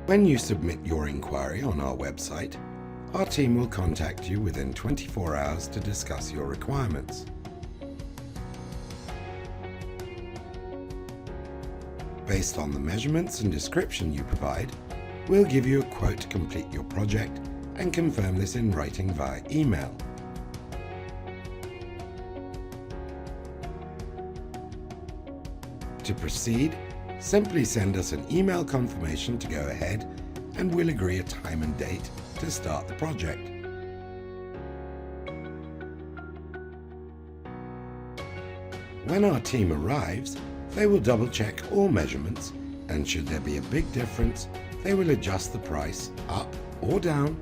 When you submit your inquiry on our website, our team will contact you within 24 hours to discuss your requirements. Based on the measurements and description you provide, we'll give you a quote to complete your project and confirm this in writing via email. To proceed, simply send us an email confirmation to go ahead and we'll agree a time and date to start the project. When our team arrives, they will double check all measurements, and should there be a big difference, they will adjust the price up or down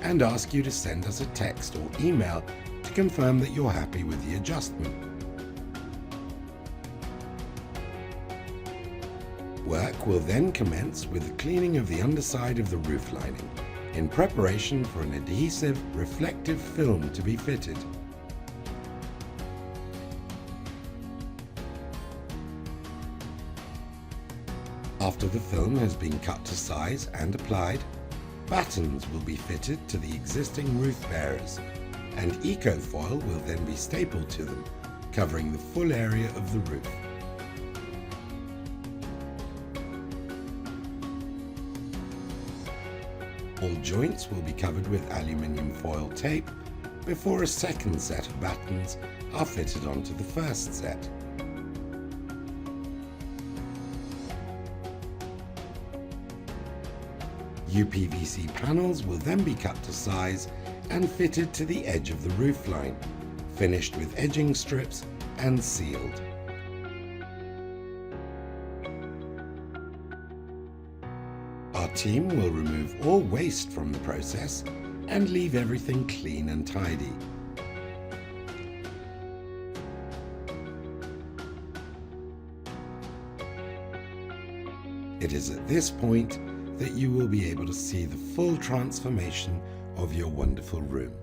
and ask you to send us a text or email to confirm that you're happy with the adjustment. Work will then commence with the cleaning of the underside of the roof lining in preparation for an adhesive reflective film to be fitted. After the film has been cut to size and applied, battens will be fitted to the existing roof bearers, and ecofoil will then be stapled to them, covering the full area of the roof. All joints will be covered with aluminium foil tape before a second set of battens are fitted onto the first set. UPVC panels will then be cut to size and fitted to the edge of the roofline, finished with edging strips and sealed. Our team will remove all waste from the process and leave everything clean and tidy. It is at this point that you will be able to see the full transformation of your wonderful room.